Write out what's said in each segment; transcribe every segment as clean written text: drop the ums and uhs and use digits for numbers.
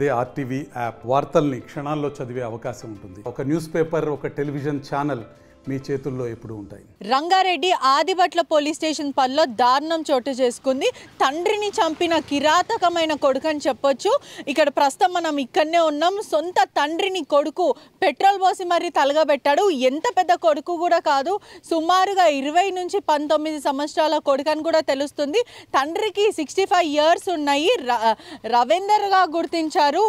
అదే RTV app వార్తల్ని క్షణాల్లో చదివే అవకాశం ఉంటుంది. ఒక న్యూస్ పేపర్, ఒక టెలివిజన్ ఛానల్ మీ చేతుల్లో ఎప్పుడు ఉంటాయి. రంగారెడ్డి ఆదిబట్ల పోలీస్ స్టేషన్ పరిధిలో దారుణం చోటు చేసుకుంది. తండ్రిని చంపిన కిరాతకమైన కొడుకు అని చెప్పొచ్చు. ఇక్కడ ప్రస్తుతం మనం ఇక్కడనే ఉన్నాం. సొంత తండ్రిని కొడుకు పెట్రోల్ పోసి మరీ తలగబెట్టాడు. ఎంత పెద్ద కొడుకు కూడా కాదు, సుమారుగా 20 నుంచి 19 సంవత్సరాల కొడుకు అని కూడా తెలుస్తుంది. తండ్రికి 65 ఇయర్స్ ఉన్నాయి. రవీందర్గా గుర్తించారు.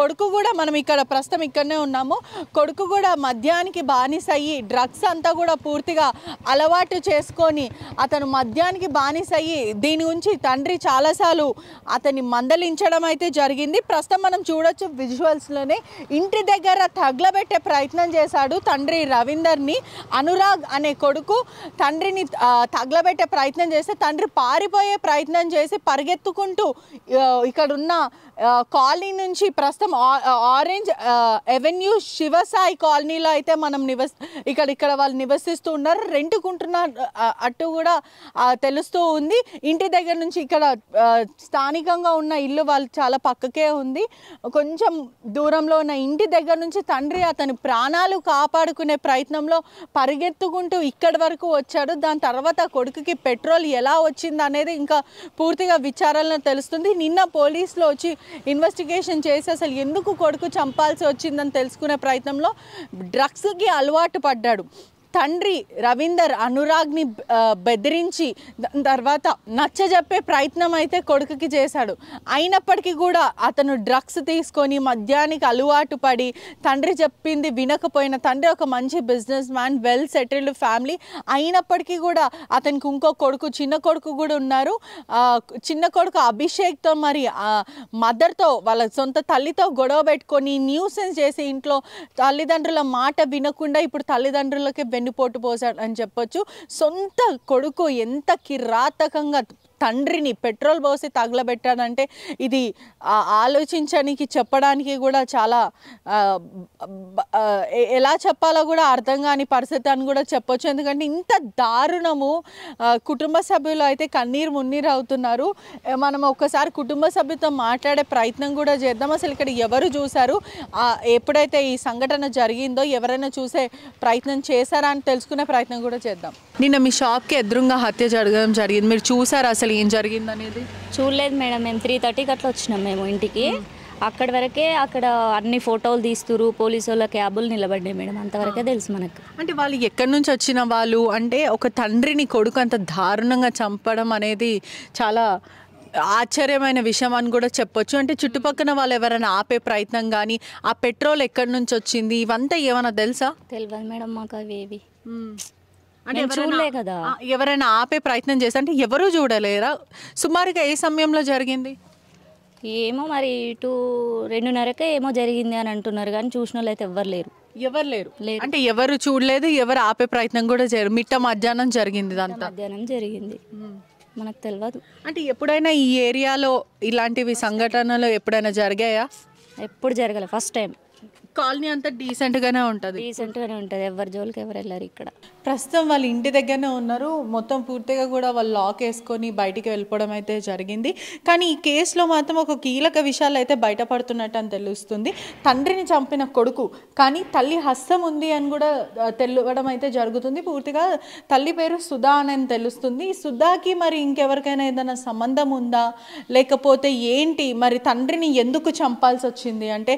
కొడుకు కూడా మనం ఇక్కడ ప్రస్తుతం ఇక్కడనే ఉన్నాము. కొడుకు కూడా మద్యానికి బానిసయ్యి డ్రగ్స్ అంతా కూడా పూర్తిగా అలవాటు చేసుకొని అతను మద్యానికి బానిసయ్యి దీని గురించి తండ్రి చాలాసార్లు అతన్ని మందలించడం అయితే జరిగింది. ప్రస్తుతం మనం చూడొచ్చు విజువల్స్లోనే. ఇంటి దగ్గర తగలబెట్టే ప్రయత్నం చేశాడు తండ్రి రవీందర్ని. అనురాగ్ అనే కొడుకు తండ్రిని తగలబెట్టే ప్రయత్నం చేస్తే తండ్రి పారిపోయే ప్రయత్నం చేసి పరిగెత్తుకుంటూ ఇక్కడున్న కాలనీ నుంచి ప్రస్తుతం ఆరెంజ్ ఎవెన్యూ శివసాయి కాలనీలో అయితే మనం ఇక్కడ వాళ్ళు నివసిస్తూ ఉన్నారు. రెంట్కుంటున్నారు అటు కూడా తెలుస్తూ ఉంది. ఇంటి దగ్గర నుంచి ఇక్కడ స్థానికంగా ఉన్న ఇల్లు వాళ్ళు చాలా పక్కకే ఉంది. కొంచెం దూరంలో ఉన్న ఇంటి దగ్గర నుంచి తండ్రి అతని ప్రాణాలు కాపాడుకునే ప్రయత్నంలో పరిగెత్తుకుంటూ ఇక్కడి వరకు వచ్చాడు. దాని తర్వాత కొడుకుకి పెట్రోల్ ఎలా వచ్చింది అనేది ఇంకా పూర్తిగా విచారణలో తెలుస్తుంది. నిన్న పోలీసులు వచ్చి ఇన్వెస్టిగేషన్ చేసి అసలు ఎందుకు కొడుకు చంపాల్సి వచ్చిందని తెలుసుకునే ప్రయత్నంలో డ్రగ్స్కి అలవాటు పడ్డాడు. తండ్రి రవీందర్ అనురాగ్ని బెదిరించి తర్వాత నచ్చజెప్పే ప్రయత్నం అయితే కొడుకుకి చేశాడు. అయినప్పటికీ కూడా అతను డ్రగ్స్ తీసుకొని మద్యానికి అలవాటు పడి తండ్రి చెప్పింది వినకపోయిన, తండ్రి ఒక మంచి business man, well settled family అయినప్పటికీ కూడా అతనికి ఇంకో కొడుకు, చిన్న కొడుకు కూడా ఉన్నారు. చిన్న కొడుకు అభిషేక్తో మరి మదర్తో వాళ్ళ సొంత తల్లితో గొడవ పెట్టుకొని న్యూసెన్స్ చేసి ఇంట్లో తల్లిదండ్రుల మాట వినకుండా ఇప్పుడు తల్లిదండ్రులకి వెన్నుపోటు పోసాడు అని చెప్పొచ్చు. సొంత కొడుకు ఎంత కిరాతకంగా తండ్రిని పెట్రోల్ పోసి తగలబెట్టాడంటే ఇది ఆలోచించడానికి చెప్పడానికి కూడా చాలా ఎలా చెప్పాలో కూడా అర్థం కాని పరిస్థితి అని కూడా చెప్పొచ్చు. ఎందుకంటే ఇంత దారుణము కుటుంబ సభ్యులు అయితే కన్నీరు మున్నీరు అవుతున్నారు. మనం ఒక్కసారి కుటుంబ సభ్యులతో మాట్లాడే ప్రయత్నం కూడా చేద్దాం. అసలు ఇక్కడ ఎవరు చూశారు, ఎప్పుడైతే ఈ సంఘటన జరిగిందో ఎవరైనా చూసే ప్రయత్నం చేశారా అని తెలుసుకునే ప్రయత్నం కూడా చేద్దాం. నిన్న మీ షాప్కి ఎదురుగా హత్య జరగడం జరిగింది, మీరు చూసారా అసలు ఏం జరిగింది అనేది? చూడలేదు మేడం, మేము 3:30కి అట్లా వచ్చినాం మేము ఇంటికి. అక్కడి వరకే అక్కడ అన్ని ఫోటోలు తీస్తురు, పోలీసు వాళ్ళ క్యాబులు నిలబడ్డాయి మేడం, అంతవరకే తెలుసు మనకు. అంటే వాళ్ళు ఎక్కడి నుంచి వచ్చిన వాళ్ళు, అంటే ఒక తండ్రిని కొడుకు అంత దారుణంగా చంపడం అనేది చాలా ఆశ్చర్యమైన విషయం అని కూడా చెప్పొచ్చు. అంటే చుట్టుపక్కల వాళ్ళు ఎవరైనా ఆపే ప్రయత్నం కానీ, ఆ పెట్రోల్ ఎక్కడి నుంచి వచ్చింది ఇవంతా ఏమైనా తెలుసా? తెలియదు మేడం మాకు అవేవి, అంటే చూడలే కదా. ఎవరైనా ఆపే ప్రయత్నం చేస్తే అంటే ఎవరు చూడలేరా? సుమారుగా ఏ సమయంలో జరిగింది? ఏమో మరి 2:30కే ఏమో జరిగింది అని అంటున్నారు, కానీ చూసిన వాళ్ళు అయితే ఎవరు లేరు. అంటే ఎవరు చూడలేదు, ఎవరు ఆపే ప్రయత్నం కూడా చేయరు. మిట్ట మధ్యాహ్నం జరిగింది, మధ్యాహ్నం జరిగింది, మనకు తెలియదు. అంటే ఎప్పుడైనా ఈ ఏరియాలో ఇలాంటివి సంఘటనలు ఎప్పుడైనా జరిగాయా? ఎప్పుడు జరగలేదు, ఫస్ట్ టైం. కాలనీ అంతా డీసెంట్గానే ఉంటుంది, ఎవరి జోలికి ఎవరు వెళ్ళారు. ఇక్కడ ప్రస్తుతం వాళ్ళు ఇంటి దగ్గరనే ఉన్నారు. మొత్తం పూర్తిగా కూడా వాళ్ళు లాక్ వేసుకొని బయటికి వెళ్ళిపోవడం అయితే జరిగింది. కానీ ఈ కేసులో మాత్రం ఒక కీలక విషయాలు అయితే బయటపడుతున్నట్టు అని తెలుస్తుంది. తండ్రిని చంపిన కొడుకు కానీ తల్లి హస్తం ఉంది అని కూడా తెలియడం అయితే జరుగుతుంది. పూర్తిగా తల్లి పేరు సుధా అని తెలుస్తుంది. సుధాకి మరి ఇంకెవరికైనా ఏదైనా సంబంధం ఉందా, లేకపోతే ఏంటి, మరి తండ్రిని ఎందుకు చంపాల్సి వచ్చింది అంటే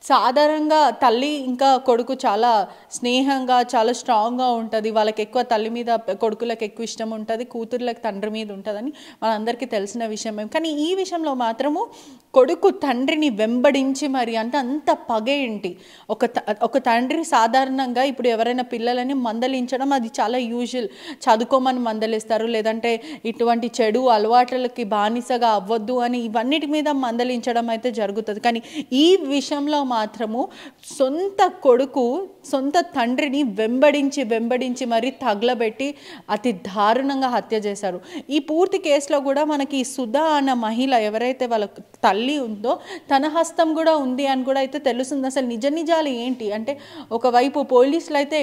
సాధారణంగా తల్లి ఇంకా కొడుకు చాలా స్నేహంగా చాలా స్ట్రాంగ్గా ఉంటుంది. వాళ్ళకి ఎక్కువ తల్లి మీద కొడుకులకు ఎక్కువ ఇష్టం ఉంటుంది, కూతుర్లకు తండ్రి మీద ఉంటుందని మనందరికీ తెలిసిన విషయమే. కానీ ఈ విషయంలో మాత్రము కొడుకు తండ్రిని వెంబడించి మరి అంటే అంత పగేంటి. ఒక తండ్రి సాధారణంగా ఇప్పుడు ఎవరైనా పిల్లలని మందలించడం అది చాలా యూజువల్, చదువుకోమని మందలిస్తారు, లేదంటే ఇటువంటి చెడు అలవాట్లకి బానిసగా అవ్వద్దు అని ఇవన్నిటి మీద మందలించడం అయితే జరుగుతుంది. కానీ ఈ విషయంలో మాత్రము సొంత కొడుకు సొంత తండ్రిని వెంబడించి మరి తగలబెట్టి అతి దారుణంగా హత్య చేశారు. ఈ పూర్తి కేసులో కూడా మనకి సుధా అన్న మహిళ ఎవరైతే వాళ్ళ తల్లి ఉందో తన హస్తం కూడా ఉంది అని కూడా అయితే తెలుస్తుంది. అసలు నిజాలు ఏంటి అంటే ఒకవైపు పోలీసులు అయితే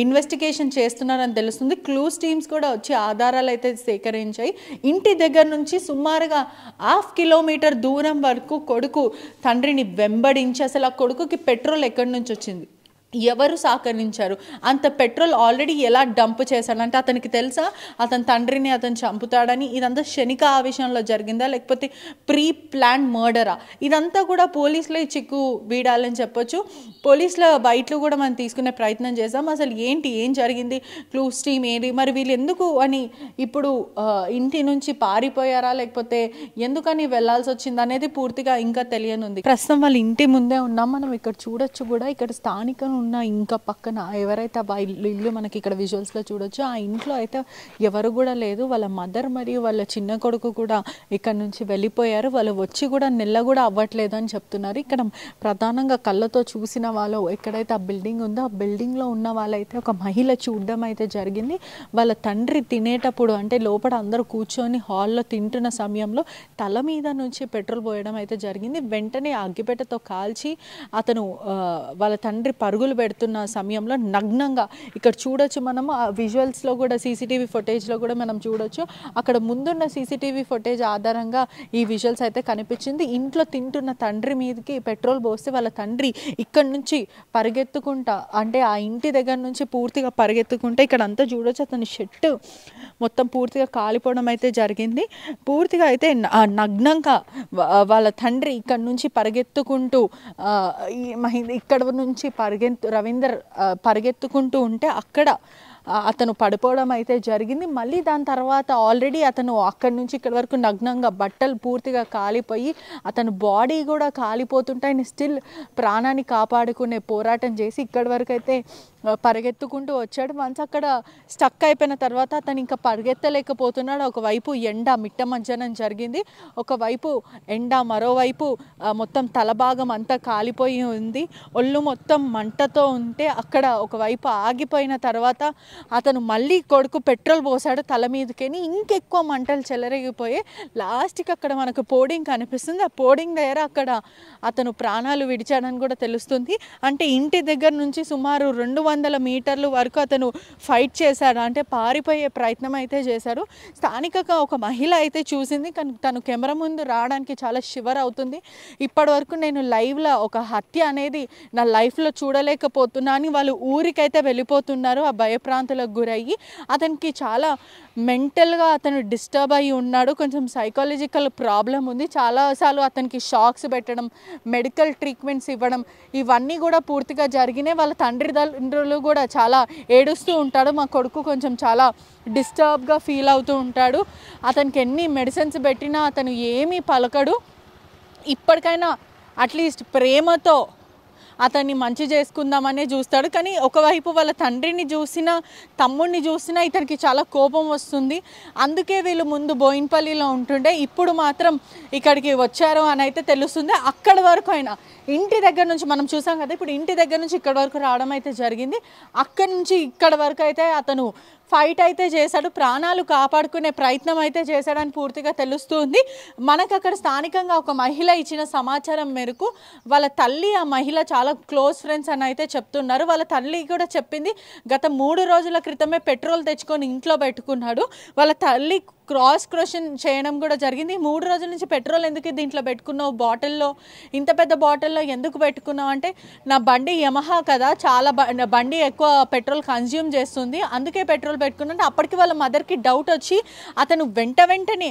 ఇన్వెస్టిగేషన్ చేస్తున్నారని తెలుస్తుంది. క్లూస్ టీమ్స్ కూడా వచ్చి ఆధారాలు అయితే సేకరించాయి. ఇంటి దగ్గర నుంచి సుమారుగా 1/2 కిలోమీటర్ దూరం వరకు కొడుకు తండ్రిని వెంబడించి అసలు ఆ కొడుకుకి పెట్రోల్ ఎక్కడి నుంచి వచ్చింది, ఎవరు సహకరించారు, అంత పెట్రోల్ ఆల్రెడీ ఎలా డంప్ చేశాడంటే అతనికి తెలుసా అతని తండ్రిని అతను చంపుతాడని, ఇదంతా క్షణిక ఆవేశంలో జరిగిందా లేకపోతే ప్రీ ప్లాన్ మర్డరా, ఇదంతా కూడా పోలీసులే చిక్కు వీడాలని చెప్పొచ్చు. పోలీసుల బయటలు కూడా మనం తీసుకునే ప్రయత్నం చేసాం. అసలు ఏం జరిగింది, క్లూస్ టీమ్ ఏంటి, మరి వీళ్ళు ఎందుకు అని ఇప్పుడు ఇంటి నుంచి పారిపోయారా లేకపోతే ఎందుకని వెళ్లాల్సి వచ్చింది అనేది పూర్తిగా ఇంకా తెలియనుంది. ప్రస్తుతం వాళ్ళ ఇంటి ముందే ఉన్నాం మనం. ఇక్కడ చూడొచ్చు కూడా, ఇక్కడ స్థానికంగా ఉన్న ఇంకా పక్కన ఎవరైతే ఇల్లు మనకి ఇక్కడ విజువల్స్లో చూడొచ్చు, ఆ ఇంట్లో అయితే ఎవరు కూడా లేదు. వాళ్ళ మదర్ మరియు వాళ్ళ చిన్న కొడుకు కూడా ఇక్కడ నుంచి వెళ్ళిపోయారు. వాళ్ళు వచ్చి కూడా నెల కూడా అవ్వట్లేదు అని చెప్తున్నారు. ఇక్కడ ప్రధానంగా కళ్ళతో చూసిన వాళ్ళు ఎక్కడైతే ఆ బిల్డింగ్ ఉందో ఆ బిల్డింగ్లో ఉన్న వాళ్ళైతే ఒక మహిళ చూడడం అయితే జరిగింది. వాళ్ళ తండ్రి తినేటప్పుడు అంటే లోపల అందరూ కూర్చొని హాల్లో తింటున్న సమయంలో తల మీద నుంచి పెట్రోల్ పోయడం అయితే జరిగింది. వెంటనే అగ్గిపెట్టెతో కాల్చి అతను వాళ్ళ తండ్రి పరుగులు పెడుతున్న సమయంలో నగ్నంగా ఇక్కడ చూడొచ్చు మనము. ఆ విజువల్స్లో కూడా సీసీటీవీ ఫుటేజ్లో కూడా మనం చూడొచ్చు. అక్కడ ముందున్న సీసీటీవీ ఫుటేజ్ ఆధారంగా ఈ విజువల్స్ అయితే కనిపించింది. ఇంట్లో తింటున్న తండ్రి మీదకి పెట్రోల్ పోస్తే వాళ్ళ తండ్రి ఇక్కడ నుంచి పరిగెత్తుకుంటా అంటే ఆ ఇంటి దగ్గర నుంచి పూర్తిగా పరిగెత్తుకుంటే ఇక్కడ అంతా చూడొచ్చు అతని షర్ట్ మొత్తం పూర్తిగా కాలిపోవడం అయితే జరిగింది. పూర్తిగా అయితే నగ్నంగా వాళ్ళ తండ్రి ఇక్కడ నుంచి పరిగెత్తుకుంటూ ఇక్కడ నుంచి రవీందర్ పరిగెత్తుకుంటూ ఉంటే అక్కడ అతను పడిపోవడం అయితే జరిగింది. మళ్ళీ దాని తర్వాత ఆల్రెడీ అతను అక్కడి నుంచి ఇక్కడ వరకు నగ్నంగా బట్టలు పూర్తిగా కాలిపోయి అతను బాడీ కూడా కాలిపోతుంటే ఆయన స్టిల్ ప్రాణాన్ని కాపాడుకునే పోరాటం చేసి ఇక్కడి వరకు అయితే పరిగెత్తుకుంటూ వచ్చాడు. వన్స్ అక్కడ స్టక్ అయిపోయిన తర్వాత అతను ఇంకా పరిగెత్తలేకపోతున్నాడు. ఒకవైపు ఎండ మిట్ట మధ్యాహ్నం జరిగింది, ఒకవైపు ఎండ, మరోవైపు మొత్తం తల భాగం అంతా కాలిపోయి ఉంది, ఒళ్ళు మొత్తం మంటతో ఉంటే అక్కడ ఒకవైపు ఆగిపోయిన తర్వాత అతను మళ్ళీ కొడుకు పెట్రోల్ పోసాడు తల మీదకేని, ఇంకెక్కువ మంటలు చెలరేగిపోయి లాస్ట్కి అక్కడ మనకు పోడింగ్ కనిపిస్తుంది. ఆ పోడింగ్ దగ్గర అక్కడ అతను ప్రాణాలు విడిచాడని కూడా తెలుస్తుంది. అంటే ఇంటి దగ్గర నుంచి సుమారు 200 మీటర్లు వరకు అతను ఫైట్ చేశాడు, అంటే పారిపోయే ప్రయత్నం అయితే చేశాడు. స్థానికంగా ఒక మహిళ అయితే చూసింది, కానీ తను కెమెరా ముందు రావడానికి చాలా షివర్ అవుతుంది. ఇప్పటి వరకు నేను లైవ్లో ఒక హత్య అనేది నా లైఫ్లో చూడలేకపోతున్నా అని వాళ్ళు ఊరికైతే వెళ్ళిపోతున్నారు ఆ భయప్రాంతులకు గురయ్యి. అతనికి చాలా మెంటల్గా అతను డిస్టర్బ్ అయ్యి ఉన్నాడు, కొంచెం సైకాలజికల్ ప్రాబ్లం ఉంది. చాలాసార్లు అతనికి షాక్స్ పెట్టడం, మెడికల్ ట్రీట్మెంట్స్ ఇవ్వడం ఇవన్నీ కూడా పూర్తిగా జరిగినాయి. వాళ్ళ తండ్రులు కూడా చాలా ఏడుస్తూ ఉంటాడు. మా కొడుకు కొంచెం చాలా డిస్టర్బ్గా ఫీల్ అవుతూ ఉంటాడు, అతనికి ఎన్ని మెడిసిన్స్ పెట్టినా అతను ఏమీ పలకడు. ఇప్పటికైనా అట్లీస్ట్ ప్రేమతో అతన్ని మంచి చేసుకుందామనే చూస్తాడు. కానీ ఒకవైపు వాళ్ళ తండ్రిని చూసినా తమ్ముడిని చూసినా ఇతనికి చాలా కోపం వస్తుంది. అందుకే వీళ్ళు ముందు బోయిన్పల్లిలో ఉంటుండే, ఇప్పుడు మాత్రం ఇక్కడికి వచ్చారు అని అయితే తెలుస్తుంది. అక్కడి వరకు అయినా ఇంటి దగ్గర నుంచి మనం చూసాం కదా, ఇప్పుడు ఇంటి దగ్గర నుంచి ఇక్కడ వరకు రావడం అయితే జరిగింది. అక్కడి నుంచి ఇక్కడ వరకు అయితే అతను ఫైట్ అయితే చేశాడు, ప్రాణాలు కాపాడుకునే ప్రయత్నం అయితే చేశాడని పూర్తిగా తెలుస్తుంది. మనకు అక్కడ స్థానికంగా ఒక మహిళ ఇచ్చిన సమాచారం మేరకు వాళ్ళ తల్లి ఆ మహిళ చాలా క్లోజ్ ఫ్రెండ్స్ అని అయితే చెప్తున్నారు. వాళ్ళ తల్లి కూడా చెప్పింది గత 3 రోజుల క్రితమే పెట్రోల్ తెచ్చుకొని ఇంట్లో పెట్టుకున్నాడు. వాళ్ళ తల్లి క్రాస్ క్వశ్చన్ చేయడం కూడా జరిగింది. 3 రోజుల నుంచి పెట్రోల్ ఎందుకు దీంట్లో పెట్టుకున్నావు, బాటిల్లో ఇంత పెద్ద బాటిల్లో ఎందుకు పెట్టుకున్నావు అంటే, నా బండి యమహా కదా, చాలా బండి ఎక్కువ పెట్రోల్ కన్జ్యూమ్ చేస్తుంది, అందుకే పెట్రోల్ పెట్టుకున్నాను. అప్పటికి వాళ్ళ మదర్కి డౌట్ వచ్చి అతను వెంటనే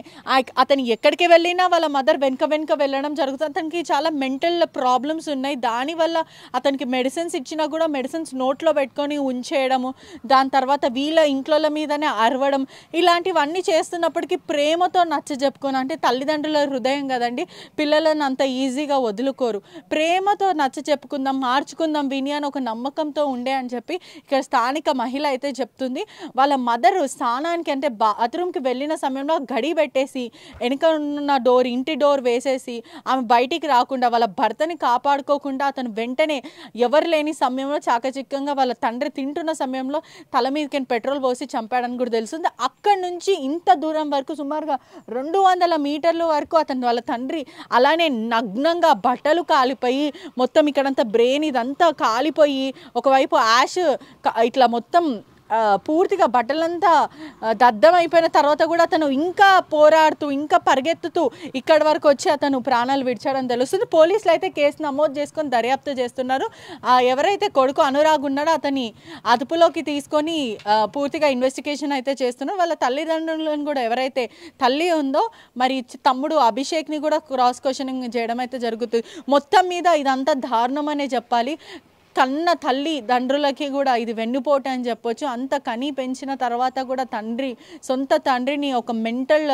అతను ఎక్కడికి వెళ్ళినా వాళ్ళ మదర్ వెనుక వెళ్ళడం జరుగుతుంది. అతనికి చాలా మెంటల్ ప్రాబ్లమ్స్ ఉన్నాయి, దానివల్ల అతనికి మెడిసిన్స్ ఇచ్చినా కూడా మెడిసిన్స్ నోట్లో పెట్టుకొని ఉంచేయడము, దాని తర్వాత వీళ్ళ ఇంట్లో మీదనే అరవడం, ఇలాంటివన్నీ చేస్తున్నప్పటికీ ప్రేమతో నచ్చ చెప్పుకొని, అంటే తల్లిదండ్రుల హృదయం కదండి, పిల్లలను అంత ఈజీగా వదులుకోరు, ప్రేమతో నచ్చ చెప్పుకుందాం, మార్చుకుందాం విని అని ఒక నమ్మకంతో ఉండే అని చెప్పి ఇక్కడ స్థానిక మహిళ అయితే చెప్తుంది. వాళ్ళ మదర్ స్నానానికి అంటే బాత్రూమ్కి వెళ్ళిన సమయంలో గడి పెట్టేసి వెనుక ఉన్న ఇంటి డోర్ వేసేసి ఆమె బయటికి రాకుండా వాళ్ళ భర్తని కాపాడుకోకుండా అతను వెంటనే ఎవరు లేని సమయంలో చాకచక్యంగా వాళ్ళ తండ్రి తింటున్న సమయంలో తల మీదకి పెట్రోల్ పోసి చంపాడని కూడా తెలుస్తుంది. అక్కడి నుంచి ఇంత దూరం దూరం వరకు సుమారుగా 200 మీటర్ల వరకు అతను వాళ్ళ తండ్రి అలానే నగ్నంగా బట్టలు కాలిపోయి మొత్తం ఇక్కడంతా బ్రెయిన్ ఇదంతా కాలిపోయి ఒకవైపు యాష్ ఇట్లా మొత్తం పూర్తిగా బట్టలంతా దద్దమైపోయిన తర్వాత కూడా అతను ఇంకా పోరాడుతూ ఇంకా పరిగెత్తుతూ ఇక్కడి వరకు వచ్చి అతను ప్రాణాలు విడిచాడని తెలుస్తుంది. పోలీసులు అయితే కేసు నమోదు చేసుకొని దర్యాప్తు చేస్తున్నారు. ఎవరైతే కొడుకు అనురాగ్ ఉన్నాడో అతని అదుపులోకి తీసుకొని పూర్తిగా ఇన్వెస్టిగేషన్ అయితే చేస్తున్నారు. వాళ్ళ తల్లిదండ్రులను కూడా ఎవరైతే తల్లి ఉందో మరి తమ్ముడు అభిషేక్ని కూడా క్రాస్ క్వశ్చనింగ్ చేయడం అయితే జరుగుతుంది. మొత్తం మీద ఇదంతా దారుణం అనే చెప్పాలి. కన్న తల్లిదండ్రులకి కూడా ఇది వెన్నుపోటు అని చెప్పొచ్చు. అంత కని పెంచిన తర్వాత కూడా సొంత తండ్రిని ఒక మెంటల్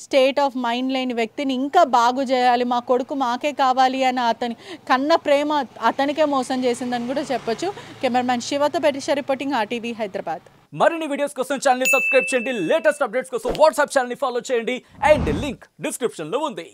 స్టేట్ ఆఫ్ మైండ్ లేని వ్యక్తిని ఇంకా బాగు చేయాలి, మా కొడుకు మాకే కావాలి అని అతని కన్న ప్రేమ అతనికే మోసం చేసిందని కూడా చెప్పొచ్చు. కెమెరామ్యాన్ శివతో పెట్టి రిపోర్టింగ్ RTV హైదరాబాద్. మరిన్ని వీడియోస్ కోసం ఛానల్ ని సబ్స్క్రైబ్ చేయండి. లేటెస్ట్ అప్డేట్స్ కోసం వాట్సాప్ ఛానల్ ని ఫాలో చేయండి. అండ్ లింక్ డిస్క్రిప్షన్ లో ఉంది.